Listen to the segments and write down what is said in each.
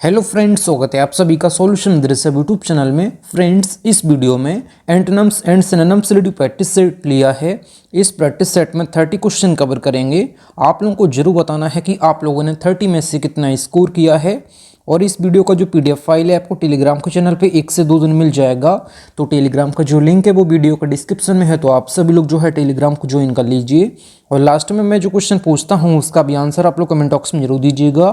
Hello friends, स्वागत है आप सभी का सॉल्यूशन दृश्य यूट्यूब चैनल में। फ्रेंड्स, इस वीडियो में antonyms and synonyms related practice set लिया है। इस प्रैक्टिस सेट में 30 क्वेश्चन कवर करेंगे। आप लोगों को जरूर बताना है कि आप लोगों ने 30 में से कितना स्कोर किया है। और इस वीडियो का जो पीडीएफ फाइल है आपको टेलीग्राम के चैनल पे 1 से 2 दिन मिल जाएगा। तो टेलीग्राम का जो लिंक है वो वीडियो का डिस्क्रिप्शन में है, तो आप सभी लोग जो है टेलीग्राम को ज्वाइन कर लीजिए। और लास्ट में मैं जो क्वेश्चन पूछता हूँ उसका भी आंसर आप लोग कमेंट बॉक्स में जरूर दीजिएगा।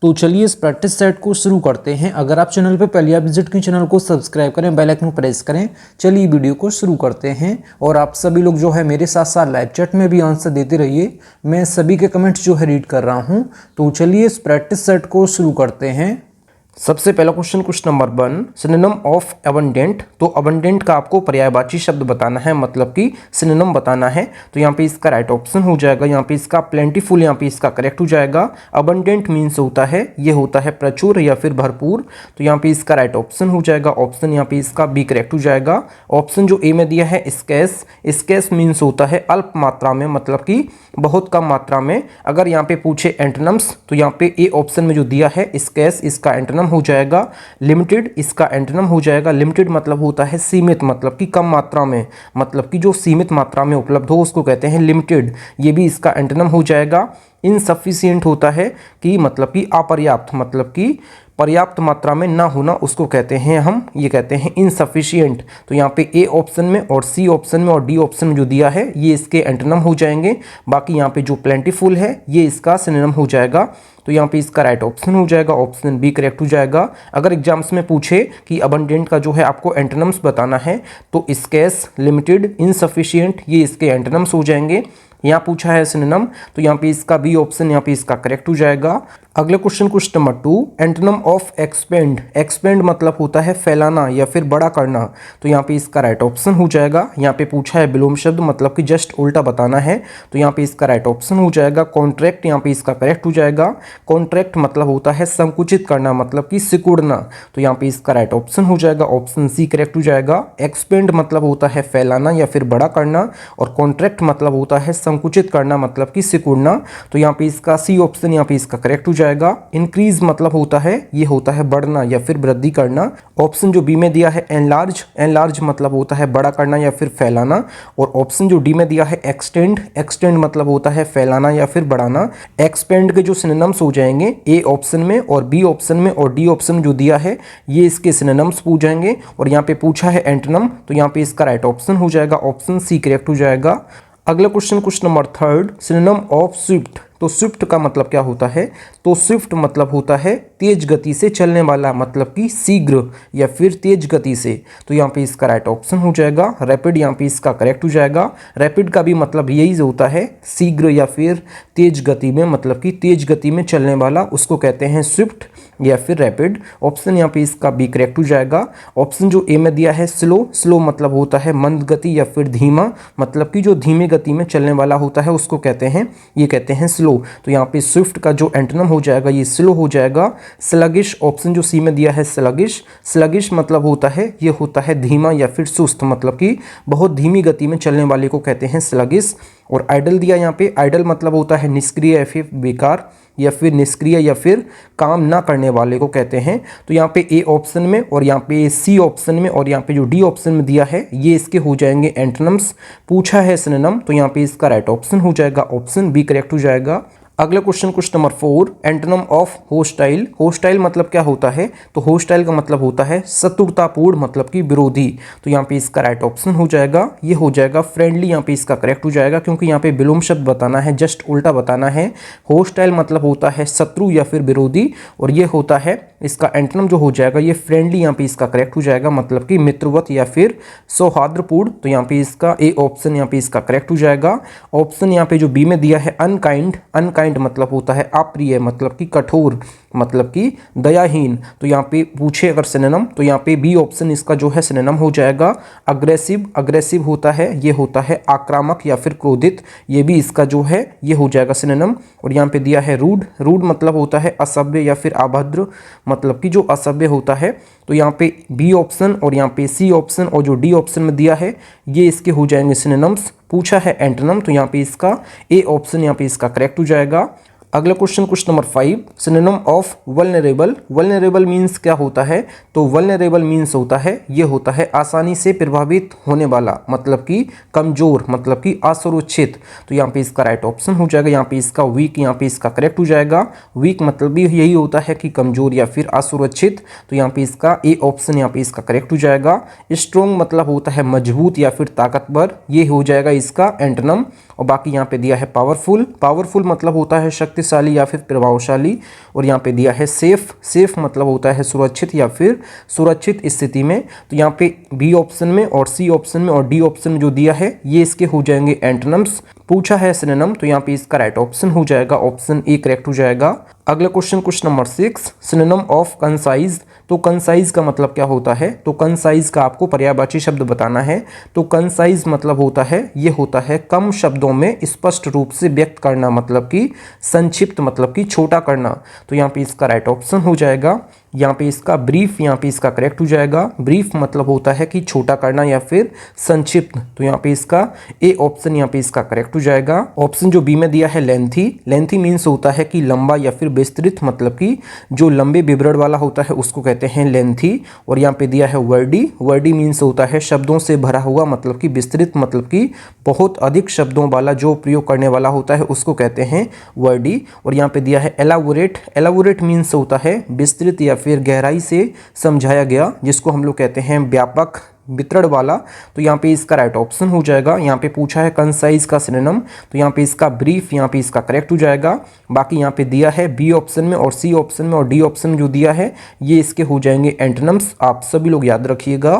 तो चलिए इस प्रैक्टिस सेट को शुरू करते हैं। अगर आप चैनल पे पहले आप विजिट करें, चैनल को सब्सक्राइब करें, बेल आइकन को प्रेस करें। चलिए वीडियो को शुरू करते हैं। और आप सभी लोग जो है मेरे साथ साथ लाइव चैट में भी आंसर देते रहिए। मैं सभी के कमेंट्स जो है रीड कर रहा हूँ। तो चलिए इस प्रैक्टिस सेट को शुरू करते हैं। सबसे पहला question number 1, synonym of abundant. तो अबंडेंट का आपको पर्यायवाची शब्द बताना है, मतलब कि सिनोनिम बताना है। तो यहाँ पे इसका राइट ऑप्शन हो जाएगा, यहाँ पे इसका प्लेंटीफुल, यहाँ पे इसका करेक्ट हो जाएगा। अबंडेंट मीन्स होता है, ये होता है प्रचुर या फिर भरपूर। तो यहाँ पे इसका राइट ऑप्शन हो जाएगा, ऑप्शन यहाँ पे इसका बी करेक्ट हो जाएगा। ऑप्शन जो ए में दिया है स्केस, स्केस मीन्स होता है अल्प मात्रा में, मतलब कि बहुत कम मात्रा में। अगर यहाँ पे पूछे एंटोनिम्स तो यहाँ पे ए ऑप्शन में जो दिया है स्केस, इसका एंटोनिम हो जाएगा लिमिटेड, इसका एंटोनिम हो जाएगा लिमिटेड, मतलब होता है सीमित, मतलब कि कम मात्रा में, मतलब कि जो सीमित मात्रा में उपलब्ध हो उसको कहते हैं लिमिटेड। ये भी इसका एंटोनिम हो जाएगा। इनसफिशिएंट होता है कि मतलब कि अपर्याप्त, मतलब कि पर्याप्त मात्रा में ना होना, उसको कहते हैं हम, ये कहते हैं इनसफिशिएंट। तो यहाँ पे ए ऑप्शन में और सी ऑप्शन में और डी ऑप्शन में जो दिया है ये इसके एंटोनिम हो जाएंगे। बाकी यहाँ पे जो प्लेंटीफुल है ये इसका सिनोनिम हो जाएगा। तो यहाँ पे इसका राइट ऑप्शन हो जाएगा, ऑप्शन बी करेक्ट हो जाएगा। अगर एग्जाम्स में पूछे कि अबंडेंट का जो है आपको एंटोनिम्स बताना है तो स्केस, लिमिटेड, इनसफिशिएंट ये इसके एंटोनिम्स हो जाएंगे। यहाँ पूछा है सिनोनिम तो यहाँ पे इसका बी ऑप्शन यहाँ पे इसका करेक्ट हो जाएगा। अगला question number 2, antonym of expand. Expand मतलब होता है फैलाना या फिर बड़ा करना। तो यहाँ पे इसका राइट ऑप्शन हो जाएगा। यहाँ पे पूछा है विलोम शब्द, मतलब कि जस्ट उल्टा बताना है। तो यहाँ पे इसका राइट ऑप्शन हो जाएगा कॉन्ट्रैक्ट, यहाँ पे इसका करेक्ट हो जाएगा। कॉन्ट्रैक्ट मतलब होता है संकुचित करना, मतलब कि सिकुड़ना। तो यहाँ पे इसका राइट ऑप्शन हो जाएगा, ऑप्शन सी करेक्ट हो जाएगा। एक्सपेंड मतलब होता है फैलाना या फिर बड़ा करना, और कॉन्ट्रैक्ट मतलब होता है संकुचित करना, मतलब कि सिकुड़ना। तो यहाँ पे इसका सी ऑप्शन यहाँ पे इसका करेक्ट हो जाएगा। इंक्रीज मतलब होता है, ये होता है बढ़ना या फिर वृद्धि करना। ऑप्शन जो बी में दिया है एनलार्ज, एनलार्ज मतलब होता है बड़ा करना या फिर फैलाना। और ऑप्शन जो डी में दिया है एक्सटेंड, एक्सटेंड मतलब होता है फैलाना या फिर बढ़ाना। एक्सपेंड के जो सिनोनिम्स हो जाएंगे ए ऑप्शन में और बी ऑप्शन में और डी ऑप्शन में जो दिया है ये इसके सिनोनिम्स पूछ जाएंगे। और यहाँ पे पूछा है एंटोनिम तो यहाँ पे इसका राइट ऑप्शन हो जाएगा, ऑप्शन सी करेक्ट हो जाएगा। अगला question number 3, synonym of Swift. तो स्विफ्ट का मतलब क्या होता है? तो स्विफ्ट मतलब होता है तेज गति से चलने वाला, मतलब कि शीघ्र या फिर तेज गति से। तो यहाँ पे इसका राइट ऑप्शन हो जाएगा रैपिड, यहाँ पे इसका करेक्ट हो जाएगा। रैपिड का भी मतलब यही होता है शीघ्र या फिर तेज गति में, मतलब कि तेज गति में चलने वाला, उसको कहते हैं स्विफ्ट या फिर रैपिड। ऑप्शन यहाँ पे इसका बी करेक्ट हो जाएगा। ऑप्शन जो ए में दिया है स्लो, स्लो मतलब होता है मंद गति या फिर धीमा, मतलब कि जो धीमे गति में चलने वाला होता है उसको कहते हैं, ये कहते हैं स्लो। तो यहाँ पे स्विफ्ट का जो एंटोनिम हो जाएगा ये स्लो हो जाएगा। स्लगिश, ऑप्शन जो सी में दिया है स्लगिश, स्लगिश मतलब होता है, ये होता है धीमा या फिर सुस्त, मतलब कि बहुत धीमी गति में चलने वाले को कहते हैं स्लगिश। और आइडल दिया यहाँ पे, आइडल मतलब होता है निष्क्रिय या फिर बेकार या फिर निष्क्रिय या फिर काम ना करने वाले को कहते हैं। तो यहाँ पे ए ऑप्शन में और यहाँ पे सी ऑप्शन में और यहाँ पे जो डी ऑप्शन में दिया है ये इसके हो जाएंगे एंटोनिम्स। पूछा है सिनोनिम तो यहाँ पे इसका राइट ऑप्शन हो जाएगा, ऑप्शन बी करेक्ट हो जाएगा। अगला question number 4, antonym of hostile. Hostile मतलब क्या होता है? तो होस्टाइल का मतलब होता है शत्रुतापूर्ण, मतलब कि विरोधी। तो यहाँ पे इसका राइट ऑप्शन हो जाएगा, ये हो जाएगा फ्रेंडली, यहाँ पे इसका करेक्ट हो जाएगा, क्योंकि यहाँ पे विलोम शब्द बताना है, जस्ट उल्टा बताना है। होस्टाइल मतलब होता है शत्रु या फिर विरोधी, और ये होता है इसका एंटोनिम जो हो जाएगा ये फ्रेंडली, यहाँ पे इसका करेक्ट हो जाएगा, मतलब कि मित्रवत या फिर सौहार्दपूर्ण। तो यहाँ पे इसका ए ऑप्शन यहाँ पे इसका करेक्ट हो जाएगा। ऑप्शन यहाँ पे जो बी में दिया है अनकाइंड, अनकाइंड मतलब होता है अप्रिय, मतलब कि कठोर, मतलब कि दयाहीन। तो यहाँ पे पूछे अगर सिनोनिम तो यहाँ पे बी ऑप्शन इसका जो है सिनोनिम हो जाएगा अग्रेसिव। अग्रेसिव होता है, ये होता है आक्रामक या फिर क्रोधित, ये भी इसका जो है ये हो जाएगा सिनोनिम। और यहाँ पे दिया है रूड, रूड मतलब होता है असभ्य या फिर अभद्र, मतलब कि जो असभ्य होता है। तो यहाँ पे बी ऑप्शन और यहाँ पे सी ऑप्शन और जो डी ऑप्शन में दिया है ये इसके हो जाएंगे सिनोनिम्स। पूछा है एंटोनिम तो यहाँ पे इसका ए ऑप्शन यहाँ पे इसका करेक्ट हो जाएगा। अगला question number 5, synonym of vulnerable. Vulnerable means क्या होता है? तो वल्नरेबल मीन्स होता है, ये होता है आसानी से प्रभावित होने वाला, मतलब कि कमजोर, मतलब कि असुरक्षित। तो यहाँ पे इसका राइट ऑप्शन हो जाएगा, यहाँ पे इसका वीक, यहाँ पे इसका करेक्ट हो जाएगा। वीक मतलब भी यही होता है कि कमजोर या फिर असुरक्षित, तो यहाँ पे इसका ए ऑप्शन यहाँ पे इसका करेक्ट हो जाएगा। स्ट्रोंग मतलब होता है मजबूत या फिर ताकतवर, ये हो जाएगा इसका एंटोनिम। और बाकी यहाँ पे दिया है पावरफुल। पावरफुल मतलब होता है शक्तिशाली या फिर प्रभावशाली। और यहाँ पे दिया है सेफ। सेफ मतलब होता है सुरक्षित या फिर सुरक्षित स्थिति में। तो यहाँ पे बी ऑप्शन में और सी ऑप्शन में और डी ऑप्शन में जो दिया है ये इसके हो जाएंगे एंटोनिम्स। पूछा है सिनोनिम, तो यहाँ पे इसका राइट ऑप्शन हो जाएगा, ऑप्शन ए करेक्ट हो जाएगा। अगला question number 6, synonym of concise. तो कंसाइज का मतलब क्या होता है? तो कंसाइज का आपको पर्यायवाची शब्द बताना है। तो कंसाइज मतलब होता है, ये होता है कम शब्दों में स्पष्ट रूप से व्यक्त करना, मतलब कि संक्षिप्त, मतलब कि छोटा करना। तो यहाँ पे इसका राइट ऑप्शन हो जाएगा, यहाँ पे इसका ब्रीफ, यहाँ पे इसका करेक्ट हो जाएगा। ब्रीफ मतलब होता है कि छोटा करना या फिर संक्षिप्त। तो यहाँ पे इसका ए ऑप्शन यहाँ पे इसका करेक्ट हो जाएगा। ऑप्शन जो बी में दिया है लेंथी। लेंथी मीन्स होता है कि लंबा या फिर विस्तृत, मतलब कि जो लंबे विवरण वाला होता है उसको कहते हैं लेंथी। और यहाँ पे दिया है वर्डी। वर्डी मीन्स होता है शब्दों से भरा हुआ, मतलब कि विस्तृत, मतलब कि बहुत अधिक शब्दों वाला जो प्रयोग करने वाला होता है उसको कहते हैं वर्डी। और यहाँ पे दिया है एलाबोरेट। एलाबोरेट मीन्स होता है विस्तृत या फिर गहराई से समझाया गया, जिसको हम लोग कहते हैं व्यापक, वितरण वाला। तो यहाँ पे इसका राइट ऑप्शन हो जाएगा। यहाँ पे पूछा है कंसाइज का सिनोनिम, तो यहाँ पे इसका ब्रीफ, यहाँ पे इसका करेक्ट हो जाएगा। बाकी यहाँ पे दिया है बी ऑप्शन में और सी ऑप्शन में और डी ऑप्शन में जो दिया है ये इसके हो जाएंगे एंटोनिम्स। आप सभी लोग याद रखिएगा।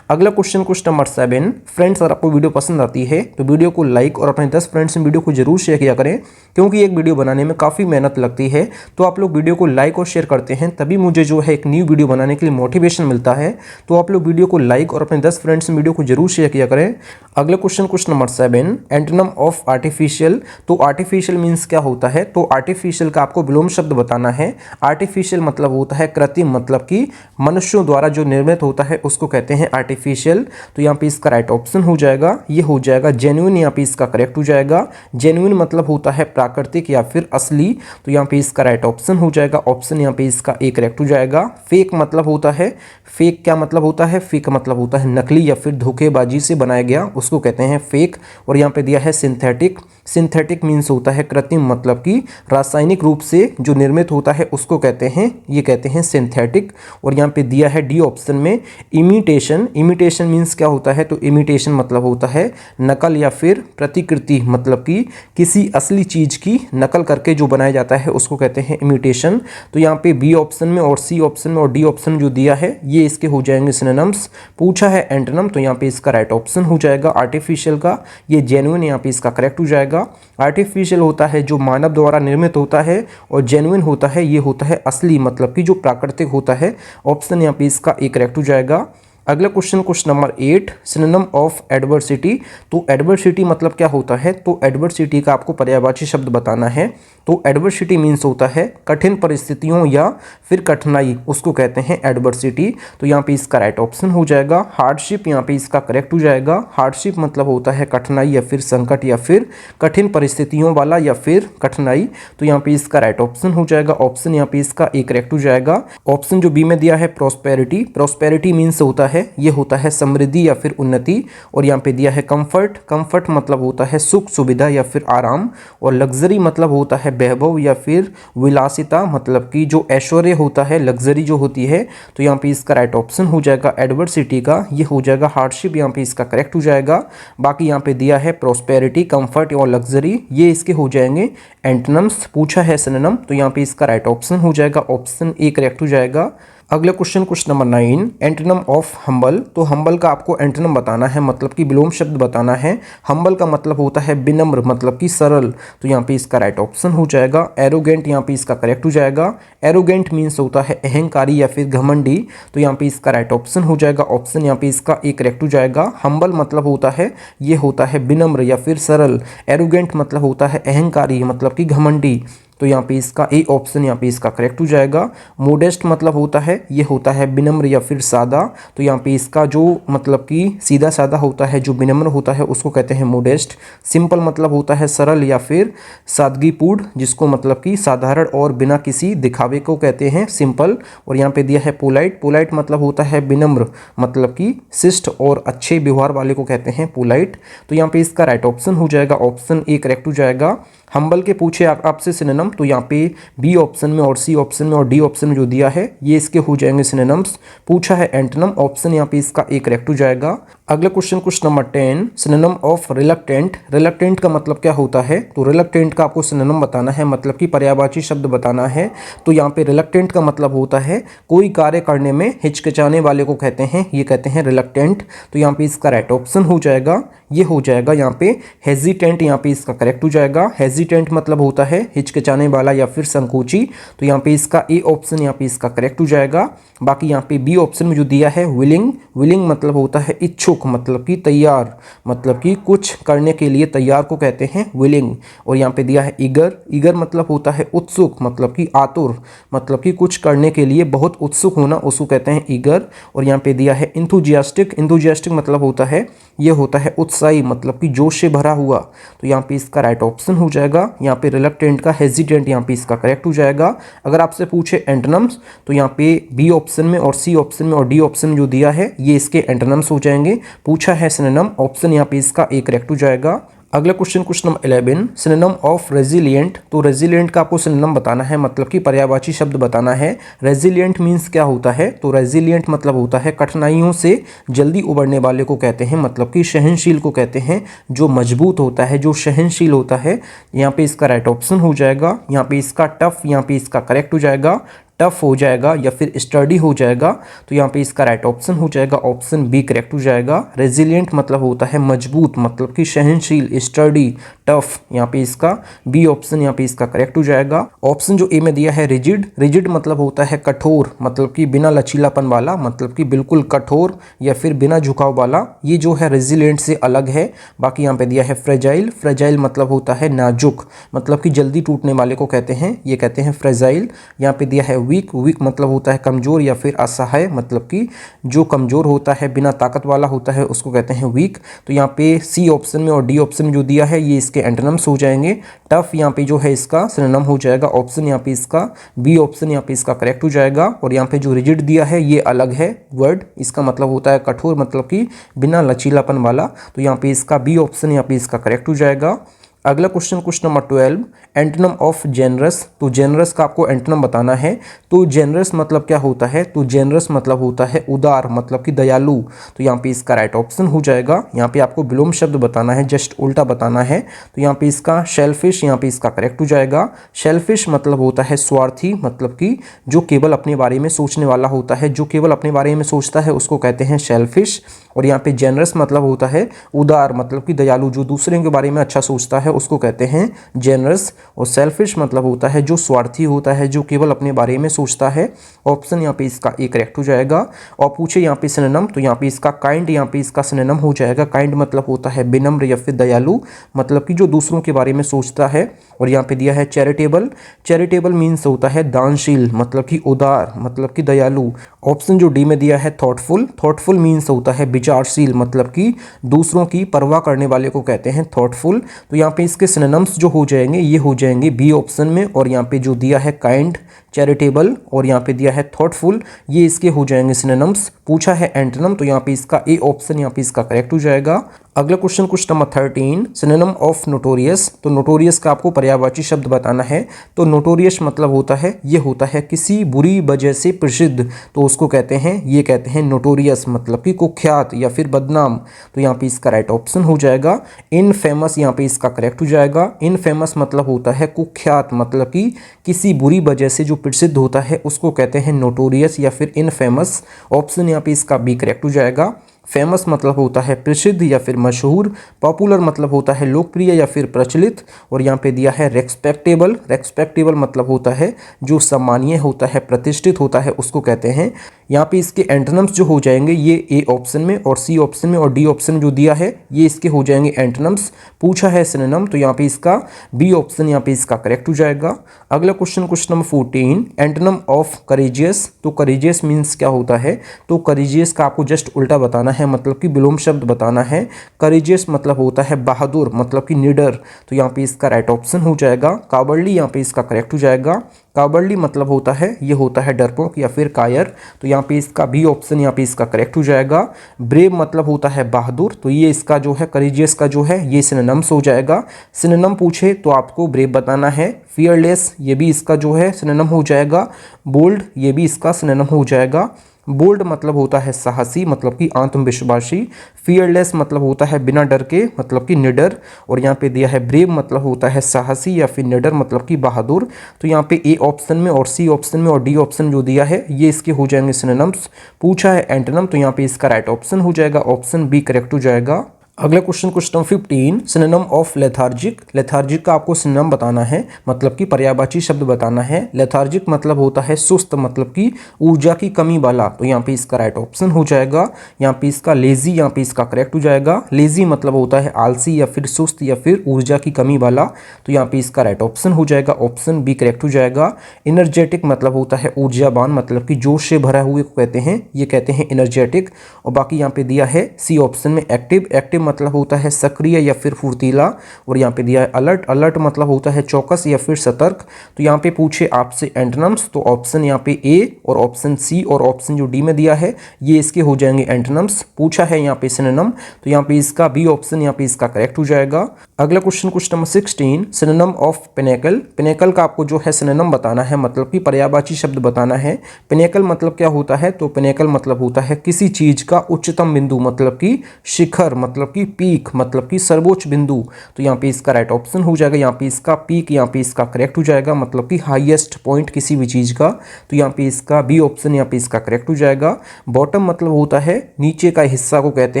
अगला क्वेश्चन नंबर 7, फ्रेंड्स अगर आपको वीडियो पसंद आती है तो वीडियो को लाइक और अपने 10 फ्रेंड्स में वीडियो को जरूर शेयर किया करें, क्योंकि एक वीडियो बनाने में काफ़ी मेहनत लगती है। तो आप लोग वीडियो को लाइक और शेयर करते हैं तभी मुझे जो है एक न्यू वीडियो बनाने के लिए मोटिवेशन मिलता है। तो आप लोग वीडियो को लाइक और अपने 10 फ्रेंड्स में वीडियो को जरूर शेयर किया करें। अगला question number 7, antonym of artificial. तो आर्टिफिशियल मीन्स क्या होता है? तो आर्टिफिशियल का आपको विलोम शब्द बताना है। आर्टिफिशियल मतलब होता है कृत्रिम, मतलब कि मनुष्यों द्वारा जो निर्मित होता है उसको कहते हैं आर्टिफिशियल। तो यहाँ पे इसका राइट ऑप्शन हो जाएगा, ये हो जाएगा जेन्युइन, यहाँ पे इसका करेक्ट हो जाएगा। जेन्युइन मतलब होता है प्राकृतिक या फिर असली। तो यहाँ पे इसका राइट ऑप्शन हो जाएगा, ऑप्शन यहाँ पे इसका ए करेक्ट हो जाएगा। फेक मतलब होता है, फेक क्या मतलब होता है? फेक मतलब होता है नकली या फिर धोखेबाजी से बनाया गया, उसको कहते हैं फेक। और यहाँ पे दिया है सिंथेटिक। सिंथेटिक मीन्स होता है कृत्रिम, मतलब कि रासायनिक रूप से जो निर्मित होता है उसको कहते हैं, ये कहते हैं सिंथेटिक। और यहाँ पे दिया है डी ऑप्शन में इमिटेशन। इमिटेशन मीन्स क्या होता है? तो इमिटेशन मतलब होता है नकल या फिर प्रतिकृति, मतलब कि किसी असली चीज की नकल करके जो बनाया जाता है उसको कहते हैं इमिटेशन। तो यहाँ पे बी ऑप्शन में और सी ऑप्शन में और डी ऑप्शन में जो दिया है ये इसके हो जाएंगे सिनोनिम्स। पूछा है एंटोनिम, तो यहाँ पे इसका राइट ऑप्शन हो जाएगा आर्टिफिशियल का, ये जेन्युइन, यहाँ पे इसका करेक्ट हो जाएगा। आर्टिफिशियल होता है जो मानव द्वारा निर्मित होता है और जेन्युइन होता है ये होता है असली, मतलब कि जो प्राकृतिक होता है। ऑप्शन यहाँ पे इसका ए करेक्ट हो जाएगा। अगला question number 8, synonym of adversity. तो एडवर्सिटी मतलब क्या होता है? तो एडवर्सिटी का आपको पर्यायवाची शब्द बताना है। तो एडवर्सिटी मीन्स होता है कठिन परिस्थितियों या फिर कठिनाई, उसको कहते हैं एडवर्सिटी। तो यहाँ पे इसका राइट ऑप्शन हो जाएगा हार्डशिप, यहाँ पे इसका करेक्ट हो जाएगा। हार्डशिप मतलब होता है कठिनाई या फिर संकट या फिर कठिन परिस्थितियों वाला या फिर कठिनाई। तो यहाँ पे इसका राइट ऑप्शन हो जाएगा, ऑप्शन यहाँ पे इसका ए करेक्ट हो जाएगा। ऑप्शन जो बी में दिया है प्रॉस्पेरिटी। प्रॉस्पेरिटी मीन्स होता है, ये होता है समृद्धि या फिर उन्नति। और यहाँ पे दिया है कंफर्ट। कंफर्ट मतलब होता है सुख सुविधा या फिर आराम। और लग्जरी मतलब होता है वैभव या फिर विलासिता, मतलब कि जो ऐश्वर्य होता है, लग्जरी जो होती है। तो यहाँ पे इसका राइट ऑप्शन हो जाएगा एडवर्सिटी का, ये हो जाएगा हार्डशिप, यहाँ पे इसका करेक्ट हो जाएगा। बाकी यहाँ पे दिया है प्रॉस्पेरिटी, कंफर्ट और लग्जरी, ये इसके हो जाएंगे एंटोनिम्स। पूछा है सिनोनिम, तो यहाँ पे इसका राइट ऑप्शन हो जाएगा, ऑप्शन ए करेक्ट हो जाएगा। अगला question number 9, antonym of humble. तो हम्बल का आपको एंटोनिम बताना है, मतलब कि विलोम शब्द बताना है। हम्बल का मतलब होता है विनम्र, मतलब कि सरल। तो यहाँ पे इसका राइट ऑप्शन हो जाएगा एरोगेंट, यहाँ पे इसका करेक्ट हो जाएगा। एरोगेंट मीन्स होता है अहंकारी या फिर घमंडी। तो यहाँ पे इसका राइट ऑप्शन हो जाएगा, ऑप्शन यहाँ पे इसका ए करेक्ट हो जाएगा। हम्बल मतलब होता है, ये होता है विनम्र या फिर सरल। एरोगेंट मतलब होता है अहंकारी, मतलब कि घमंडी। तो यहाँ पे इसका ए ऑप्शन यहाँ पे इसका करेक्ट हो जाएगा। मोडेस्ट मतलब होता है, ये होता है विनम्र या फिर सादा, तो यहाँ पे इसका जो मतलब कि सीधा साधा होता है, जो विनम्र होता है उसको कहते हैं मोडेस्ट। सिंपल मतलब होता है सरल या फिर सादगीपूर्ण, जिसको मतलब कि साधारण और बिना किसी दिखावे को कहते हैं सिंपल। और यहाँ पे दिया है पोलाइट, पोलाइट मतलब होता है विनम्र, मतलब कि शिष्ट और अच्छे व्यवहार वाले को कहते हैं पोलाइट। तो यहाँ पे इसका राइट ऑप्शन हो जाएगा, ऑप्शन ए करेक्ट हो जाएगा। हम्बल के पूछे आपसे सिनोनिम, तो यहाँ पे बी ऑप्शन में और सी ऑप्शन में और डी ऑप्शन में जो दिया है ये इसके हो जाएंगे सिनोनिम्स। पूछा है एंटोनिम, ऑप्शन यहाँ पे इसका ए करेक्ट हो जाएगा। अगला question number 10, synonym of reluctant. Reluctant का मतलब क्या होता है, तो रिलक्टेंट का आपको सिनोनिम बताना है, मतलब कि पर्यायवाची शब्द बताना है। तो यहाँ पे रिलक्टेंट का मतलब होता है कोई कार्य करने में हिचकिचाने वाले को कहते हैं, ये कहते हैं रिलक्टेंट। तो यहाँ पे इसका राइट ऑप्शन हो जाएगा, ये हो जाएगा यहाँ पे हेजिटेंट, यहाँ पे इसका करेक्ट हो जाएगा। हेजिटेंट मतलब होता है हिचकिचाने वाला या फिर संकोची, तो यहाँ पे इसका ए ऑप्शन यहाँ पे इसका करेक्ट हो जाएगा। बाकी यहाँ पे बी ऑप्शन में जो दिया है विलिंग, विलिंग मतलब होता है इच्छुक, मतलब कि तैयार, मतलब कि कुछ करने के लिए तैयार को कहते हैं विलिंग। और यहाँ पे दिया है ईगर, ईगर मतलब होता है उत्सुक, मतलब कि आतुर, मतलब कि कुछ करने के लिए बहुत उत्सुक होना, उसको कहते हैं ईगर। और यहाँ पे दिया है इंथुजियास्टिक, इंथुजियास्टिक मतलब होता है, ये होता है उत्साही, मतलब कि जोश से भरा हुआ। तो यहाँ पे इसका राइट ऑप्शन हो जाएगा, यहाँ पे रिलक्टेंट का हेजिटेंट यहाँ पे इसका करेक्ट हो जाएगा। अगर आपसे पूछे एंटोनिम्स, तो यहाँ पे बी ऑप्शन में और सी ऑप्शन में और डी ऑप्शन में जो दिया है ये इसके एंटोनिम्स हो जाएंगे। पूछा है सिनोनिम, ऑप्शन यहाँ पे इसका ए करेक्ट हो जाएगा। अगला question number 11, synonym of resilient. तो रेजिलिएंट का आपको सिनोनिम बताना है, मतलब कि पर्यायवाची शब्द बताना है। रेजिलिएंट मीन्स क्या होता है, तो रेजिलिएंट मतलब होता है कठिनाइयों से जल्दी उबरने वाले को कहते हैं, मतलब कि सहनशील को कहते हैं, जो मजबूत होता है, जो सहनशील होता है। यहाँ पे इसका राइट ऑप्शन हो जाएगा, यहाँ पे इसका टफ, यहाँ पे इसका करेक्ट हो जाएगा, टफ हो जाएगा या फिर स्टडी हो जाएगा। तो यहाँ पे इसका राइट ऑप्शन हो जाएगा, ऑप्शन बी करेक्ट हो जाएगा। रेजिलिएंट मतलब होता है मजबूत, मतलब कि सहनशील, स्टडी, टफ, यहाँ पे इसका बी ऑप्शन यहाँ पे इसका करेक्ट हो जाएगा। ऑप्शन जो ए में दिया है रिजिड, रिजिड मतलब होता है कठोर, मतलब कि बिना लचीलापन वाला, मतलब कि बिल्कुल कठोर या फिर बिना झुकाव वाला, ये जो है रेजिलिएंट से अलग है। बाकी यहाँ पे दिया है फ्रेजाइल, फ्रेजाइल मतलब होता है नाजुक, मतलब कि जल्दी टूटने वाले को कहते हैं, ये कहते हैं फ्रेजाइल। यहाँ पे दिया है वीक, वीक मतलब होता है कमजोर या फिर असहाय, मतलब कि जो कमजोर होता है, बिना ताकत वाला होता है, उसको कहते हैं वीक। तो यहाँ पे सी ऑप्शन में और डी ऑप्शन में जो दिया है ये इसके एंटोनिम्स हो जाएंगे। टफ यहाँ पे जो है इसका सिनोनिम हो जाएगा, ऑप्शन यहाँ पे इसका बी ऑप्शन यहाँ पे इसका करेक्ट हो जाएगा। और यहाँ पे जो रिजिड दिया है ये अलग है वर्ड, इसका मतलब होता है कठोर, मतलब कि बिना लचीलापन वाला। तो यहाँ पे इसका बी ऑप्शन यहाँ पे इसका करेक्ट हो जाएगा। अगला question number 12, antonym of generous. तो जेनरस का आपको एंटोनिम बताना है। तो जेनरस मतलब क्या होता है, तो जेनरस मतलब होता है उदार, मतलब कि दयालु। तो यहाँ पे इसका राइट ऑप्शन हो जाएगा। यहाँ पे आपको विलोम शब्द बताना है, जस्ट उल्टा बताना है। तो यहाँ पे इसका शेलफिश यहाँ पे इसका करेक्ट हो जाएगा। शेलफिश मतलब होता है स्वार्थी, मतलब कि जो केवल अपने बारे में सोचने वाला होता है, जो केवल अपने बारे में सोचता है उसको कहते हैं शेलफिश। और यहाँ पे जेनरस मतलब होता है उदार, मतलब कि दयालु, जो दूसरे के बारे में अच्छा सोचता है उसको कहते हैं जेनरस। और सेल्फिश मतलब होता है जो स्वार्थी होता है, जो केवल अपने बारे में सोचता है। ऑप्शन यहाँ पे इसका ए करेक्ट हो जाएगा। और पूछे यहाँ पे सिनोनिम, तो यहाँ पे इसका काइंड यहाँ पे इसका सिनोनिम हो जाएगा। काइंड मतलब होता है विनम्र या फिर दयालु, मतलब कि जो दूसरों के बारे में सोचता है। और यहाँ पे दिया है चैरिटेबल, चैरिटेबल मीन्स होता है दानशील, मतलब कि उदार, मतलब कि दयालु। ऑप्शन जो डी में दिया है थॉटफुल, थॉटफुल मीन्स होता है विचारशील, मतलब कि दूसरों की परवाह करने वाले को कहते हैं थॉटफुल। तो यहाँ पे इसके सिनोनिम्स जो हो जाएंगे ये हो जाएंगे बी ऑप्शन में। और यहाँ पे जो दिया है काइंड, चैरिटेबल और यहाँ पे दिया है थॉटफुल, ये इसके हो जाएंगे सिनोनिम्स। पूछा है एंटोनिम, तो यहाँ पे इसका ए ऑप्शन यहाँ पे इसका करेक्ट हो जाएगा। अगला question number 13, synonym of notorious. तो नोटोरियस का आपको पर्यायवाची शब्द बताना है। तो नोटोरियस मतलब होता है, ये होता है किसी बुरी वजह से प्रसिद्ध, तो उसको कहते हैं, ये कहते हैं नोटोरियस, मतलब कि कुख्यात या फिर बदनाम। तो यहाँ पे इसका राइट ऑप्शन हो जाएगा इनफेमस, यहाँ पे इसका करेक्ट हो जाएगा। इनफेमस मतलब होता है कुख्यात, मतलब कि किसी बुरी वजह से जो प्रसिद्ध होता है उसको कहते हैं नोटोरियस या फिर इनफेमस। ऑप्शन यहाँ पे इसका बी करेक्ट हो जाएगा। फेमस मतलब होता है प्रसिद्ध या फिर मशहूर, पॉपुलर मतलब होता है लोकप्रिय या फिर प्रचलित, और यहाँ पे दिया है रेस्पेक्टेबल, रेस्पेक्टेबल मतलब होता है जो सम्मानीय होता है, प्रतिष्ठित होता है, उसको कहते हैं। यहाँ पे इसके एंटोनिम्स जो हो जाएंगे ये ए ऑप्शन में और सी ऑप्शन में और डी ऑप्शन जो दिया है ये इसके हो जाएंगे एंटोनिम्स। पूछा है सिनोनिम, तो यहाँ पे इसका बी ऑप्शन यहाँ पे इसका करेक्ट हो जाएगा। अगला question number 14, antonym of courageous. तो करेजियस मीन्स क्या होता है, तो करेजियस का आपको जस्ट उल्टा बताना है, मतलब कि विलोम शब्द बताना है। करेजियस मतलब होता है बहादुर, मतलब कि निडर, तो यहाँ पे इसका राइट ऑप्शन हो जाएगा। कावर्डली यहाँ पे इसका करेक्ट हो जाएगा। कावर्डली मतलब होता है ये होता है डरपोक या फिर कायर, तो यहाँ पे इसका बी ऑप्शन यहाँ पे इसका करेक्ट हो जाएगा। ब्रेव मतलब होता है बहादुर, तो ये इसका जो है करेजियस का जो है ये सिनोनिम्स हो जाएगा। सिनोनिम पूछे तो आपको ब्रेव बताना है। फियरलेस ये भी इसका जो है सिनोनिम हो जाएगा। बोल्ड ये भी इसका सिनोनिम हो जाएगा। बोल्ड मतलब होता है साहसी, मतलब कि आत्मविश्वासी। फियरलेस मतलब होता है बिना डर के, मतलब कि निडर, और यहाँ पे दिया है ब्रेव मतलब होता है साहसी या फिर निडर, मतलब कि बहादुर। तो यहाँ पे ए ऑप्शन में और सी ऑप्शन में और डी ऑप्शन जो दिया है ये इसके हो जाएंगे सिनोनिम्स। पूछा है एंटोनिम, तो यहाँ पे इसका राइट ऑप्शन हो जाएगा, ऑप्शन बी करेक्ट हो जाएगा। अगला question 15, synonym of lethargic. Lethargic का आपको सिनोनिम बताना है, मतलब कि पर्यायवाची शब्द बताना है। लेथार्जिक मतलब होता है सुस्त, मतलब कि ऊर्जा की कमी वाला, तो यहाँ पे इसका राइट ऑप्शन हो जाएगा। यहाँ पे इसका लेजी यहाँ पे इसका करेक्ट हो जाएगा। लेजी मतलब होता है आलसी या फिर सुस्त या फिर ऊर्जा की कमी वाला, तो यहाँ पे इसका राइट ऑप्शन हो जाएगा, ऑप्शन बी करेक्ट हो जाएगा। एनर्जेटिक मतलब होता है ऊर्जावान, मतलब कि जोश से भरा हुए को कहते हैं, ये कहते हैं एनर्जेटिक। और बाकी यहाँ पे दिया है सी ऑप्शन में एक्टिव। एक्टिव मतलब होता है सक्रिय या फिर फुर्तीला, और यहाँ पे दिया है अलर्ट। अलर्ट मतलब होता है चौकस या फिर सतर्क। तो यहाँ पे पूछे आपसे एंटोनिम्स, तो ऑप्शन यहाँ पे ए और ऑप्शन सी और ऑप्शन जो डी में दिया है ये इसके हो जाएंगे एंटोनिम्स। पूछा है यहाँ पे सिनोनिम, तो यहाँ पे इसका बी ऑप्शन यहाँ पे इसका करेक्ट हो जाएगा। अगला question number 16, synonym of pinnacle. Pinnacle का आपको जो है सिनोनिम बताना है, मतलब कि पर्यायवाची शब्द बताना है। पिनेकल मतलब क्या होता है, तो पिनेकल मतलब होता है किसी चीज का उच्चतम बिंदु, मतलब कि शिखर, मतलब कि पीक, मतलब कि सर्वोच्च बिंदु। तो यहाँ पे इसका राइट ऑप्शन हो जाएगा। यहाँ पे इसका पीक यहाँ पे इसका करेक्ट हो जाएगा, मतलब कि हाईएस्ट पॉइंट किसी भी चीज का, तो यहाँ पे इसका बी ऑप्शन यहाँ पे इसका करेक्ट हो जाएगा। बॉटम मतलब होता है नीचे का हिस्सा को कहते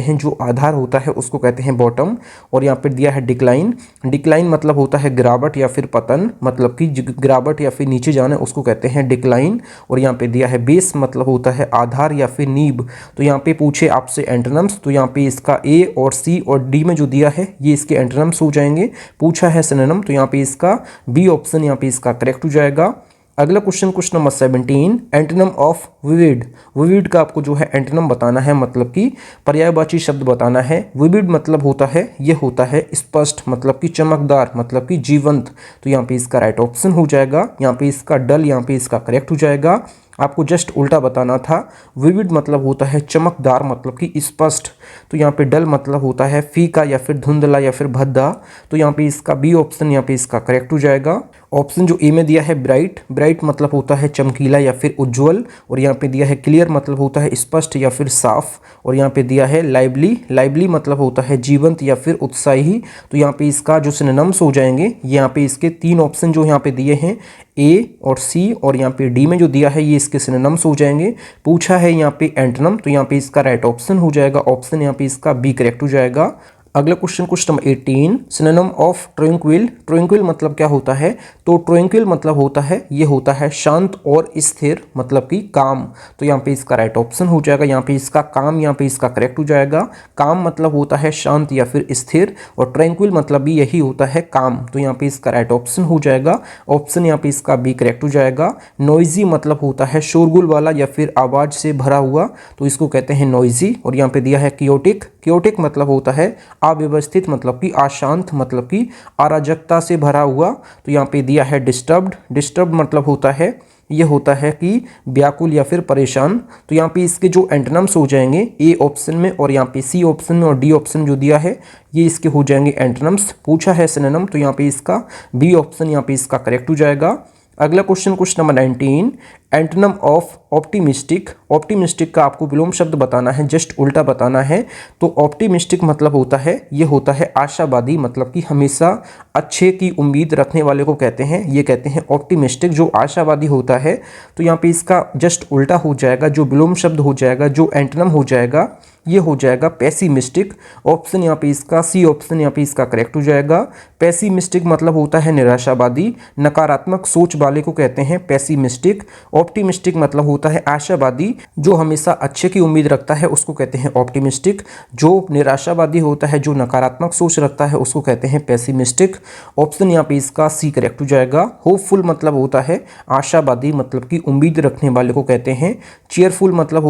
हैं, जो आधार होता है उसको कहते हैं बॉटम। और यहाँ पे दिया है डिक्लाइन। डिक्लाइन मतलब होता है गिरावट या फिर पतन, मतलब कि गिरावट या फिर नीचे जाना, उसको कहते हैं डिक्लाइन। और यहाँ पे दिया है बेस मतलब होता है आधार या फिर नींव। तो यहाँ पे पूछे आपसे एंटोनिम्स, तो यहाँ पे इसका ए और सी और डी में जो दिया है ये इसके एंटोनिम्स हो जाएंगे। पूछा है सिनोनिम, तो यहाँ पे इसका बी ऑप्शन यहाँ पे इसका करेक्ट हो जाएगा। अगला question number 17, antonym of vivid. Vivid का आपको जो है एंटोनिम बताना है, मतलब कि पर्यायवाची शब्द बताना है। विविड मतलब होता है ये होता है स्पष्ट, मतलब कि चमकदार, मतलब कि जीवंत। तो यहाँ पे इसका राइट ऑप्शन हो जाएगा। यहाँ पे इसका डल यहाँ पे इसका करेक्ट हो जाएगा। आपको जस्ट उल्टा बताना था। विविड मतलब होता है चमकदार, मतलब कि स्पष्ट। तो यहाँ पे डल मतलब होता है फीका या फिर धुंधला या फिर भद्दा। तो यहाँ पे इसका बी ऑप्शन यहाँ पे इसका करेक्ट हो जाएगा। ऑप्शन जो ए में दिया है ब्राइट। ब्राइट मतलब होता है चमकीला या फिर उज्ज्वल। और यहाँ पे दिया है क्लियर मतलब होता है स्पष्ट या फिर साफ। और यहाँ पे दिया है लाइवली। लाइवली मतलब होता है जीवंत या फिर उत्साही। तो यहाँ पे इसका जो सिनोनिम्स हो जाएंगे, यहाँ पे इसके तीन ऑप्शन जो यहाँ पे दिए हैं ए और सी और यहाँ पे डी में जो दिया है ये इसके सिनोनिम्स हो जाएंगे। पूछा है यहाँ पे एंटोनिम, तो यहाँ पे इसका राइट ऑप्शन हो जाएगा, ऑप्शन यहाँ पे इसका बी करेक्ट हो जाएगा। अगला question number 18, synonym of tranquil. Tranquil मतलब क्या होता है, तो ट्रैंक्विल मतलब होता है ये होता है शांत और स्थिर, मतलब कि काम। तो यहाँ पे इसका राइट ऑप्शन हो जाएगा। यहाँ पे इसका काम यहाँ पे इसका करेक्ट हो जाएगा। काम मतलब होता है शांत या फिर स्थिर, और ट्रैंक्विल मतलब भी यही होता है काम। तो यहाँ पे इसका राइट ऑप्शन हो जाएगा, ऑप्शन यहाँ पे इसका बी करेक्ट हो जाएगा। नॉइजी मतलब होता है शोरगुल वाला या फिर आवाज से भरा हुआ, तो इसको कहते हैं नॉइजी। और यहाँ पे दिया है कियोटिक। कियोटिक मतलब होता है अव्यवस्थित, मतलब कि अशांत, मतलब कि अराजकता से भरा हुआ। तो यहाँ पे दिया है डिस्टर्ब्ड। डिस्टर्ब मतलब होता है ये होता है कि व्याकुल या फिर परेशान। तो यहाँ पे इसके जो एंटोनिम्स हो जाएंगे ए ऑप्शन में और यहाँ पे सी ऑप्शन में और डी ऑप्शन जो दिया है ये इसके हो जाएंगे एंटोनिम्स। पूछा है सिनोनिम, तो यहाँ पे इसका बी ऑप्शन यहाँ पे इसका करेक्ट हो जाएगा। अगला question number 19, antonym of optimistic, optimistic का आपको विलोम शब्द बताना है, जस्ट उल्टा बताना है। तो ऑप्टिमिस्टिक मतलब होता है, ये होता है आशावादी, मतलब कि हमेशा अच्छे की उम्मीद रखने वाले को कहते हैं, ये कहते हैं ऑप्टिमिस्टिक, जो आशावादी होता है। तो यहाँ पे इसका जस्ट उल्टा हो जाएगा, जो विलोम शब्द हो जाएगा, जो एंटोनिम हो जाएगा, ये हो जाएगा पेसिमिस्टिक। ऑप्शन यहाँ पे इसका सी ऑप्शन यहाँ पे इसका करेक्ट हो जाएगा। पेसिमिस्टिक मतलब होता है निराशावादी, नकारात्मक सोच वाले को कहते हैं पेसिमिस्टिक। ऑप्टिमिस्टिक मतलब होता है आशावादी, जो हमेशा अच्छे की उम्मीद रखता है उसको कहते हैं ऑप्टिमिस्टिक। जो निराशावादी होता है, जो नकारात्मक सोच रखता है, उसको कहते हैं पेसिमिस्टिक। ऑप्शन यहाँ पे इसका सी करेक्ट हो जाएगा। होपफुल मतलब होता है आशावादी, मतलब कि उम्मीद रखने वाले को कहते हैं। चेयरफुल मतलब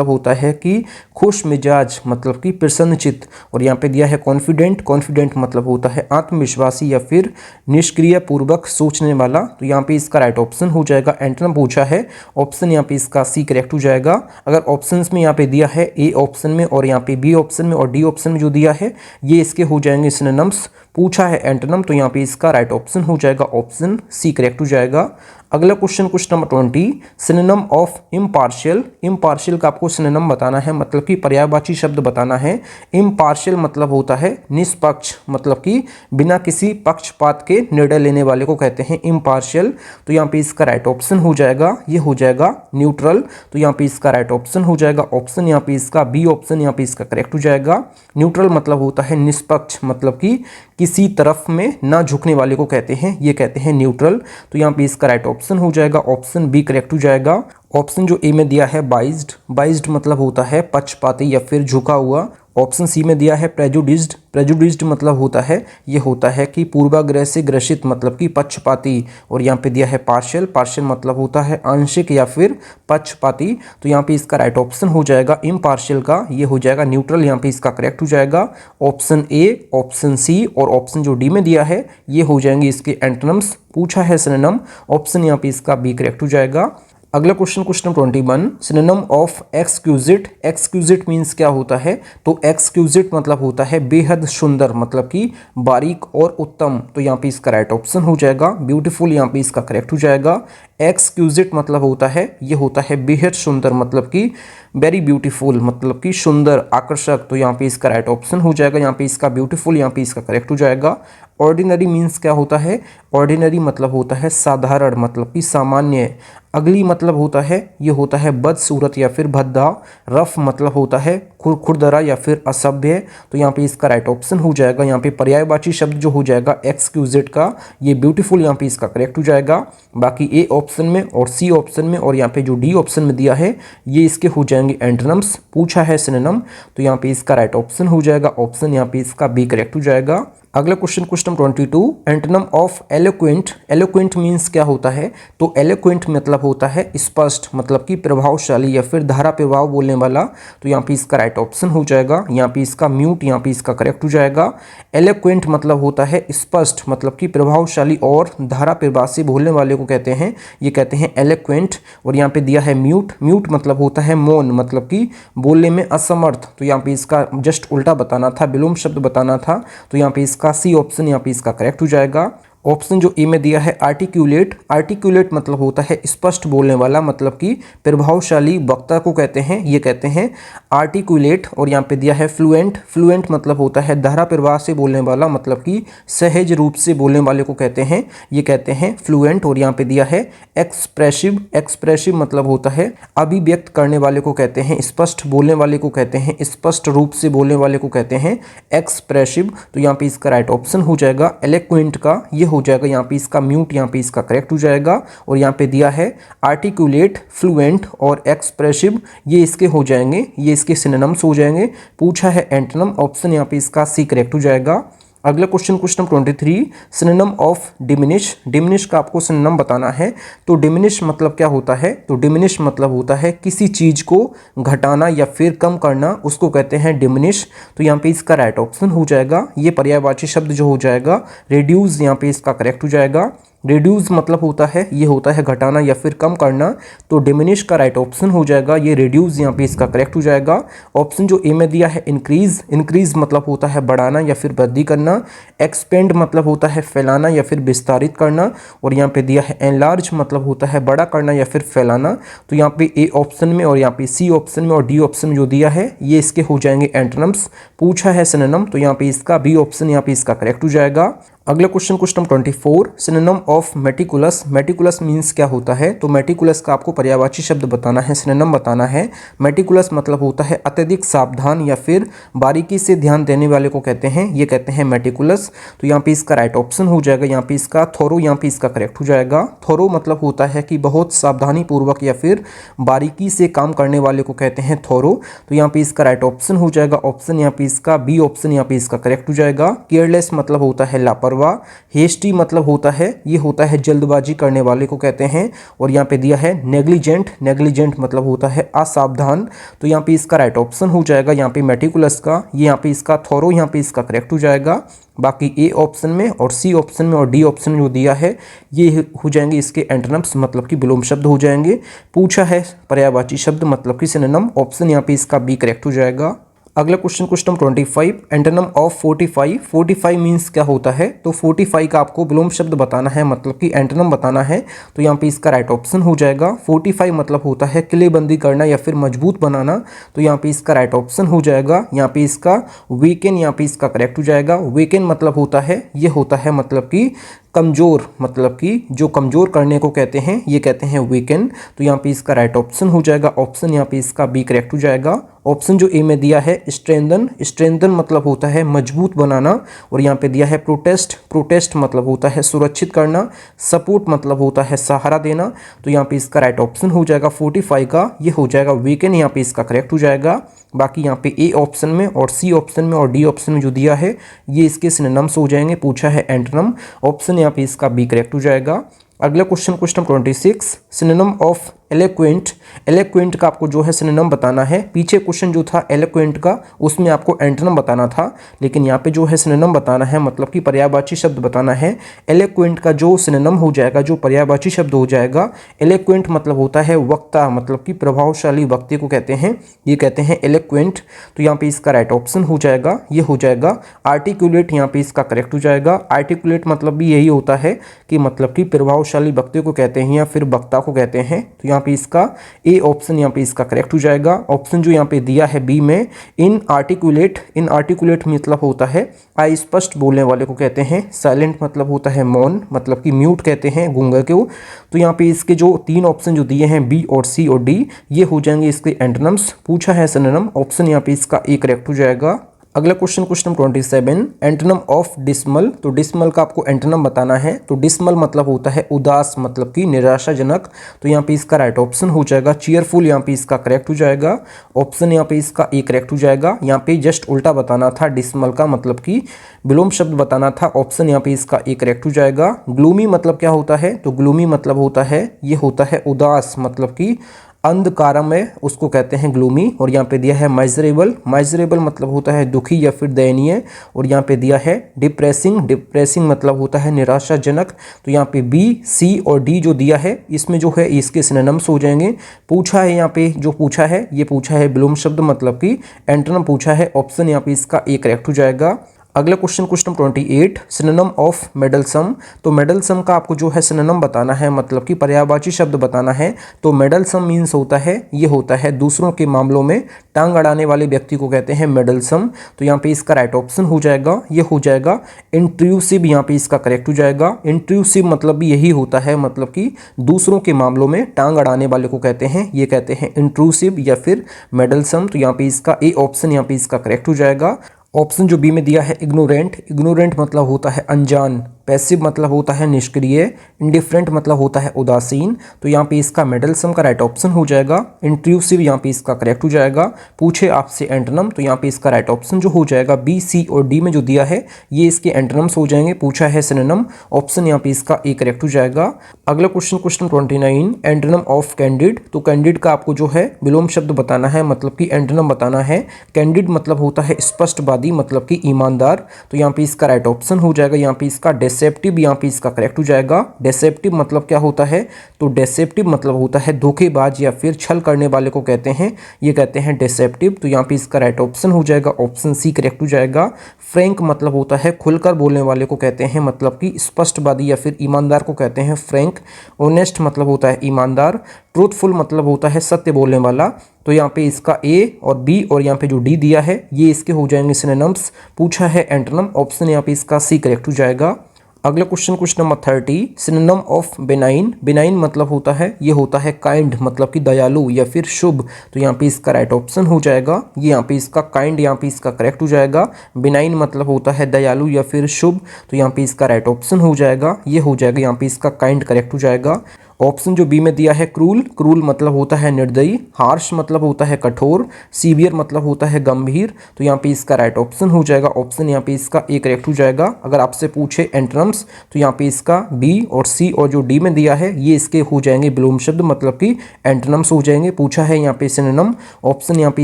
होता है कि खुश मिजाज, मतलब कि प्रसन्नचित्त। और यहाँ पे दिया है कॉन्फिडेंट, कॉन्फिडेंट मतलब होता है आत्मविश्वासी या फिर निष्क्रिय पूर्वक सोचने वाला। तो यहाँ पे इसका राइट ऑप्शन हो जाएगा, एंटोनिम पूछा है, ऑप्शन यहाँ पे इसका सी करेक्ट हो जाएगा। अगर ऑप्शंस में यहाँ पे दिया है ए ऑप्शन में और यहाँ पे बी ऑप्शन में और डी ऑप्शन में जो दिया है, ये इसके हो जाएंगे सिनोनिम्स। पूछा है एंटोनिम, तो यहाँ पे इसका राइट ऑप्शन हो जाएगा, ऑप्शन सी करेक्ट हो जाएगा। अगला question number 20, synonym of impartial. Impartial का आपको सिनोनिम बताना है, मतलब कि पर्यायवाची शब्द बताना है। इम्पार्शियल मतलब होता है निष्पक्ष, मतलब कि बिना किसी पक्षपात के निर्णय लेने वाले को कहते हैं इम्पार्शियल। तो यहाँ पे इसका राइट ऑप्शन हो जाएगा, ये हो जाएगा न्यूट्रल। तो यहाँ पे इसका राइट ऑप्शन हो जाएगा, ऑप्शन यहाँ पे इसका बी ऑप्शन यहाँ पे इसका करेक्ट हो जाएगा। न्यूट्रल मतलब होता है निष्पक्ष, मतलब कि किसी तरफ में ना झुकने वाले को कहते हैं, ये कहते हैं न्यूट्रल। तो यहाँ पे इसका राइट ऑप्शन हो जाएगा, ऑप्शन बी करेक्ट हो जाएगा। ऑप्शन जो ए में दिया है बाइज्ड, बाइज्ड मतलब होता है पक्षपाती या फिर झुका हुआ। ऑप्शन सी में दिया है प्रेजुडिस्ड, प्रेजुडिस्ड मतलब होता है, ये होता है कि पूर्वाग्रह से ग्रसित, मतलब कि पक्षपाती। और यहाँ पे दिया है पार्शियल, पार्शियल मतलब होता है आंशिक या फिर पक्षपाती। तो यहाँ पे इसका राइट ऑप्शन हो जाएगा इम्पार्शियल का, ये हो जाएगा न्यूट्रल, यहाँ पे इसका करेक्ट हो जाएगा। ऑप्शन ए, ऑप्शन सी और ऑप्शन जो डी में दिया है, ये हो जाएंगे इसके एंटोनिम्स। पूछा है सिनोनिम, ऑप्शन यहाँ पे इसका बी करेक्ट हो जाएगा। अगला क्वेश्चन 21, सिनोनिम ऑफ एक्सक्यूजिट। एक्सक्यूजिट मीन्स क्या होता है? तो एक्सक्यूजिट मतलब होता है बेहद सुंदर, मतलब कि बारीक और उत्तम। तो यहाँ पे इसका राइट ऑप्शन हो जाएगा ब्यूटीफुल, यहाँ पे इसका करेक्ट हो जाएगा। एक्सक्यूजिट मतलब होता है, ये होता है बेहद सुंदर, मतलब कि वेरी ब्यूटीफुल, मतलब कि सुंदर, आकर्षक। तो यहाँ पे इसका राइट ऑप्शन हो जाएगा, यहाँ पे इसका ब्यूटीफुल, यहाँ पे इसका करेक्ट हो जाएगा। ऑर्डिनरी मीन्स क्या होता है? ऑर्डिनरी मतलब होता है साधारण, मतलब कि सामान्य। अगली मतलब होता है, ये होता है बदसूरत या फिर भद्दा। रफ मतलब होता है खुरदरा या फिर असभ्य। तो यहाँ पे इसका राइट ऑप्शन हो जाएगा, यहाँ पे पर्यायवाची शब्द जो हो जाएगा एक्सक्यूजेट का, ये ब्यूटीफुल, यहाँ पे इसका करेक्ट हो जाएगा। बाकी ए ऑप्शन में और सी ऑप्शन में और यहाँ पे जो डी ऑप्शन में दिया है, ये इसके हो जाएंगे एंटोनिम्स। पूछा है सिनोनिम, तो यहाँ पे इसका राइट ऑप्शन हो जाएगा, ऑप्शन यहाँ पे इसका बी करेक्ट हो जाएगा। अगला question 22, antonym of eloquent. Eloquent means क्या होता है? तो एलोक्वेंट मतलब होता है स्पष्ट, मतलब कि प्रभावशाली या फिर धारा प्रभाव बोलने वाला। तो यहाँ पे इसका राइट ऑप्शन हो जाएगा, यहाँ पे इसका म्यूट, यहाँ पे इसका करेक्ट हो जाएगा। एलोक्वेंट मतलब होता है स्पष्ट, मतलब कि प्रभावशाली और धारा प्रवाह से बोलने वाले को कहते हैं, ये कहते हैं एलोक्वेंट। और यहाँ पे दिया है म्यूट, म्यूट मतलब होता है मौन, मतलब कि बोलने में असमर्थ। तो यहाँ पे इसका जस्ट उल्टा बताना था, विलोम शब्द बताना था। तो यहाँ पे इसका सी ऑप्शन यहाँ पे इसका करेक्ट हो जाएगा। ऑप्शन जो ए में दिया है आर्टिक्यूलेट। आर्टिक्यूलेट मतलब होता है स्पष्ट बोलने वाला, मतलब कि प्रभावशाली वक्ता को कहते हैं, ये कहते हैं आर्टिक्यूलेट। और यहाँ पे दिया है फ्लुएंट। फ्लुएंट मतलब होता है धारा प्रवाह से बोलने वाला, मतलब कि सहज रूप से बोलने वाले को कहते हैं, ये कहते हैं फ्लुएंट। और यहाँ पे दिया है एक्सप्रेसिव। एक्सप्रेसिव मतलब होता है अभिव्यक्त करने वाले को कहते हैं, स्पष्ट बोलने वाले को कहते हैं, स्पष्ट रूप से बोलने वाले को कहते हैं एक्सप्रेसिव। तो यहाँ पे इसका राइट ऑप्शन हो जाएगा एलोक्वेंट का, ये हो जाएगा यहाँ पे इसका म्यूट, यहाँ पे इसका करेक्ट हो जाएगा। और यहाँ पे दिया है आर्टिकुलेट, फ्लुएंट और एक्सप्रेसिव, ये इसके हो जाएंगे, ये इसके सिनोनिम्स हो जाएंगे। पूछा है एंटोनिम, ऑप्शन यहाँ पे इसका सी करेक्ट हो जाएगा। अगला question 23, synonym of diminish. Diminish का आपको सिनोनिम बताना है। तो डिमिनिश मतलब क्या होता है? तो डिमिनिश मतलब होता है किसी चीज को घटाना या फिर कम करना, उसको कहते हैं डिमिनिश। तो यहाँ पे इसका राइट ऑप्शन हो जाएगा, ये पर्यायवाची शब्द जो हो जाएगा रिड्यूस, यहाँ पे इसका करेक्ट हो जाएगा। रिड्यूस मतलब होता है, ये होता है घटाना या फिर कम करना, तो डिमिनिश का राइट ऑप्शन हो जाएगा ये रिड्यूस, यहाँ पे इसका करेक्ट हो जाएगा। ऑप्शन जो ए में दिया है इंक्रीज, इंक्रीज मतलब होता है बढ़ाना या फिर वृद्धि करना। एक्सपेंड मतलब होता है फैलाना या फिर विस्तारित करना। और यहाँ पे दिया है एनलार्ज मतलब होता है बड़ा करना या फिर फैलाना। तो यहाँ पे ए ऑप्शन में और यहाँ पे सी ऑप्शन में और डी ऑप्शन में जो दिया है ये इसके हो जाएंगे एंटोनिम्स। पूछा है सिनोनिम, तो यहाँ पे इसका बी ऑप्शन यहाँ पे इसका करेक्ट हो जाएगा। अगला question 24, synonym of meticulous. Meticulous means क्या होता है, तो मेटिकुलस का आपको पर्यायवाची शब्द बताना है, सिनोनिम बताना है। मेटिकुलस मतलब होता है अत्यधिक सावधान या फिर बारीकी से ध्यान देने वाले को कहते हैं, ये कहते हैं मेटिकुलस। तो यहाँ पे इसका राइट ऑप्शन हो जाएगा यहाँ पे इसका थोरो, यहाँ पे इसका करेक्ट हो जाएगा। थोरो मतलब होता है कि बहुत सावधानी पूर्वक या फिर बारीकी से काम करने वाले को कहते हैं थोरो। तो यहाँ पे इसका राइट ऑप्शन हो जाएगा ऑप्शन यहाँ पे इसका बी ऑप्शन यहाँ पे इसका करेक्ट हो जाएगा। केयरलेस मतलब होता है लापरवाह। हेस्टी मतलब होता है, ये होता है जल्दबाजी करने वाले को कहते हैं। और यहाँ पे दिया है नेग्लिजेंट, नेग्लिजेंट मतलब होता है असावधान। तो यहाँ पे इसका राइट ऑप्शन हो जाएगा यहाँ पे मेटिकुलस का, ये यहाँ पे इसका थोरो, यहाँ पे इसका करेक्ट हो जाएगा। बाकी ए ऑप्शन में और सी ऑप्शन में और डी ऑप्शन में जो दिया है ये हो जाएंगे इसके एंटोनिम्स मतलब कि विलोम शब्द हो जाएंगे। पूछा है पर्यायवाची शब्द मतलब कि सिनोनिम, ऑप्शन यहाँ पे इसका बी करेक्ट हो जाएगा। अगला क्वेश्चन 25, एंटोनिम ऑफ 45। 45 मीन्स क्या होता है, तो 45 का आपको विलोम शब्द बताना है मतलब कि एंटोनिम बताना है। तो यहाँ पे इसका राइट ऑप्शन हो जाएगा 45 मतलब होता है किलेबंदी करना या फिर मजबूत बनाना। तो यहाँ पे इसका राइट ऑप्शन हो जाएगा यहाँ पे इसका वीकेन, यहाँ पे इसका करेक्ट हो जाएगा। वीकेन मतलब होता है, ये होता है मतलब कि कमज़ोर, मतलब कि जो कमज़ोर करने को कहते हैं ये कहते हैं वीकेंड। तो यहाँ पे इसका राइट ऑप्शन हो जाएगा ऑप्शन यहाँ पे इसका बी करेक्ट हो जाएगा। ऑप्शन जो ए में दिया है स्ट्रेंथन, स्ट्रेंथन मतलब होता है मजबूत बनाना। और यहाँ पे दिया है प्रोटेस्ट, प्रोटेस्ट मतलब होता है सुरक्षित करना। सपोर्ट मतलब होता है सहारा देना। तो यहाँ पे इसका राइट ऑप्शन हो जाएगा 45 का, ये हो जाएगा वीकेंड, यहाँ पे इसका करेक्ट हो जाएगा। बाकी यहाँ पे ए ऑप्शन में और सी ऑप्शन में और डी ऑप्शन में जो दिया है ये इसके सिनोनिम्स हो जाएंगे। पूछा है एंटोनिम, ऑप्शन यहाँ पे इसका बी करेक्ट हो जाएगा। अगला question 26, synonym of eloquent. Eloquent का आपको जो है सिनोनिम बताना है। पीछे क्वेश्चन जो था एलोक्वेंट का उसमें आपको एंटोनिम बताना था, लेकिन यहाँ पे जो है सिनोनिम बताना है मतलब कि पर्यायवाची शब्द बताना है। एलोक्वेंट का जो सिनोनिम हो जाएगा, जो पर्यायवाची शब्द हो जाएगा, एलोक्वेंट मतलब होता है वक्ता, मतलब कि प्रभावशाली वक्ता को कहते हैं, ये कहते हैं एलोक्वेंट। तो यहाँ पे इसका राइट ऑप्शन हो जाएगा, ये हो जाएगा आर्टिकुलेट, यहाँ पे इसका करेक्ट हो जाएगा। आर्टिकुलेट मतलब भी यही होता है कि मतलब कि प्रभावशाली वक्ता को कहते हैं या फिर वक्ता को कहते हैं। तो यहाँ पे इसका ए ऑप्शन यहाँ पे इसका करेक्ट हो जाएगा। ऑप्शन जो यहाँ पे दिया है बी में इन आर्टिकुलेट, इन आर्टिकुलेट मतलब होता है अस्पष्ट बोलने वाले को कहते हैं। साइलेंट मतलब होता है मौन, मतलब कि म्यूट कहते हैं गूंगा को। तो यहाँ पे इसके जो तीन ऑप्शन जो दिए हैं बी और सी और डी, ये हो जाएंगे इसके एंटोनिम्स। पूछा है सिनोनिम, ऑप्शन यहाँ पे इसका ए करेक्ट हो जाएगा। अगला क्वेश्चन 27, एंटोनिम ऑफ डिसमल। तो डिसमल का आपको एंटोनिम बताना है। तो डिसमल मतलब होता है उदास, मतलब कि निराशाजनक। तो यहाँ पे इसका राइट ऑप्शन हो जाएगा चीयरफुल, यहाँ पे इसका करेक्ट हो जाएगा। ऑप्शन यहाँ पे इसका ए करेक्ट हो जाएगा। यहाँ पे जस्ट उल्टा बताना था डिसमल का, मतलब कि विलोम शब्द बताना था। ऑप्शन यहाँ पे इसका ए करेक्ट हो जाएगा। ग्लूमी मतलब क्या होता है, तो ग्लूमी मतलब होता है, ये होता है उदास, मतलब कि अंधकारमय उसको कहते हैं ग्लूमी। और यहाँ पे दिया है माइजरेबल, माइजरेबल मतलब होता है दुखी या फिर दयनीय। और यहाँ पे दिया है डिप्रेसिंग, डिप्रेसिंग मतलब होता है निराशाजनक। तो यहाँ पे बी, सी और डी जो दिया है इसमें जो है इसके सिनोनिम्स हो जाएंगे। पूछा है यहाँ पे जो पूछा है ये पूछा है विलोम शब्द मतलब कि एंटोनिम पूछा है। ऑप्शन यहाँ पे इसका ए करेक्ट हो जाएगा। अगला क्वेश्चन 28, सिनोनिम ऑफ मेडलसम। तो मेडलसम का आपको जो है सिनोनिम बताना है, मतलब कि पर्यायवाची शब्द बताना है। तो मेडलसम मीन्स होता है, ये होता है दूसरों के मामलों में टांग अड़ाने वाले व्यक्ति को कहते हैं मेडलसम। तो यहाँ पे इसका राइट ऑप्शन हो जाएगा, ये हो जाएगा इंट्रूसिव, यहाँ पे इसका करेक्ट हो जाएगा। इंट्रूसिव मतलब भी यही होता है, मतलब कि दूसरों के मामलों में टांग अड़ाने वाले को कहते हैं, ये कहते हैं इंट्रूसिव या फिर मेडलसम। तो यहाँ पे इसका ए ऑप्शन यहाँ पे इसका करेक्ट हो जाएगा। ऑप्शन जो बी में दिया है इग्नोरेंट, इग्नोरेंट मतलब होता है अनजान। पैसिव मतलब होता है निष्क्रिय। इंडिफरेंट मतलब होता है उदासीन। तो यहाँ पे इसका मेडलसम का राइट ऑप्शन हो जाएगा इंट्रूसिव, यहाँ पे इसका करेक्ट हो जाएगा। पूछे आपसे एंटोनिम, तो यहाँ पे इसका राइट ऑप्शन जो हो जाएगा बी, सी और डी में जो दिया है ये इसके एंटोनिम्स हो जाएंगे। पूछा है सिनोनिम, ऑप्शन यहाँ पे इसका ए करेक्ट हो जाएगा। अगला क्वेश्चन 29, एंटोनिम ऑफ कैंडिड। तो कैंडिड का आपको जो है विलोम शब्द बताना है, मतलब कि एंटोनिम बताना है। कैंडिड मतलब होता है स्पष्टवादी, मतलब कि ईमानदार। तो यहाँ पे इसका राइट ऑप्शन हो जाएगा यहाँ पे इसका डेसेप्टिव यहाँ पे इसका करेक्ट हो जाएगा। डेसेप्टिव मतलब क्या होता है, तो डेसेप्टिव मतलब होता है धोखेबाज या फिर छल करने वाले को कहते हैं, ये कहते हैं डेसेप्टिव। तो यहाँ पे इसका राइट ऑप्शन हो जाएगा ऑप्शन सी करेक्ट हो जाएगा। फ्रैंक मतलब होता है खुलकर बोलने वाले को कहते हैं, मतलब कि स्पष्टवादी या फिर ईमानदार को कहते हैं फ्रैंक। ऑनेस्ट मतलब होता है ईमानदार। ट्रूथफुल मतलब होता है सत्य बोलने वाला। तो यहाँ पे इसका ए और बी और यहाँ पे जो डी दिया है ये इसके हो जाएंगे सिनोनिम्स। पूछा है एंटोनिम, ऑप्शन यहाँ पे इसका सी करेक्ट हो जाएगा। अगला question number 30, synonym of benign. Benign मतलब होता है, ये होता है काइंड मतलब कि दयालु या फिर शुभ। तो यहाँ पे इसका राइट ऑप्शन हो जाएगा, ये यहाँ पे इसका काइंड यहाँ पे इसका करेक्ट हो जाएगा। बेनाइन मतलब होता है दयालु या फिर शुभ, तो यहाँ पे इसका राइट ऑप्शन हो जाएगा, ये हो जाएगा यहाँ पे इसका काइंड करेक्ट हो जाएगा। ऑप्शन जो बी में दिया है क्रूल, क्रूल मतलब होता है निर्दयी। हार्श मतलब होता है कठोर। सीवियर मतलब होता है गंभीर। तो यहाँ पे इसका राइट ऑप्शन हो जाएगा, ऑप्शन यहाँ पे इसका ए करेक्ट हो जाएगा। अगर आपसे पूछे एंटोनिम्स तो यहाँ पे इसका बी और सी और जो डी में दिया है ये इसके हो जाएंगे विलोम शब्द, मतलब कि एंटोनिम्स हो जाएंगे। पूछा है यहाँ पे सिनोनिम, ऑप्शन यहाँ पे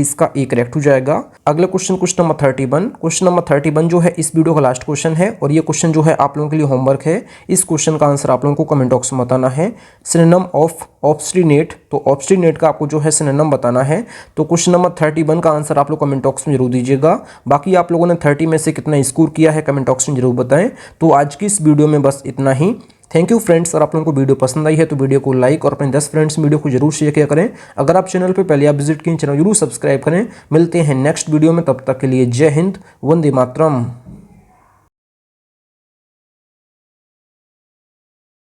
इसका ए करेक्ट हो जाएगा। अगला क्वेश्चन नंबर 31। क्वेश्चन नंबर 31 जो है इस वीडियो का लास्ट क्वेश्चन है और ये क्वेश्चन जो है आप लोगों के लिए होमवर्क है। इस क्वेश्चन का आंसर आप लोगों को कमेंट बॉक्स में बताना है। सिनोनिम ऑफ ऑब्स्टिनेट, तो ऑब्स्टिनेट का आपको जो है सिनोनिम बताना है। तो क्वेश्चन नंबर 31 का आंसर आप लोग कमेंट बॉक्स में जरूर दीजिएगा। बाकी आप लोगों ने 30 में से कितना स्कोर किया है कमेंट बॉक्स में जरूर बताएं। तो आज की इस वीडियो में बस इतना ही। Thank you friends. और आप लोगों को वीडियो पसंद आई है तो वीडियो को लाइक और अपने 10 फ्रेंड्स वीडियो को जरूर शेयर किया करें। अगर आप चैनल पर पहले आप विजिट किए चैनल जरूर सब्सक्राइब करें। मिलते हैं नेक्स्ट वीडियो में, तब तक के लिए जय हिंद, वंदे मातरम।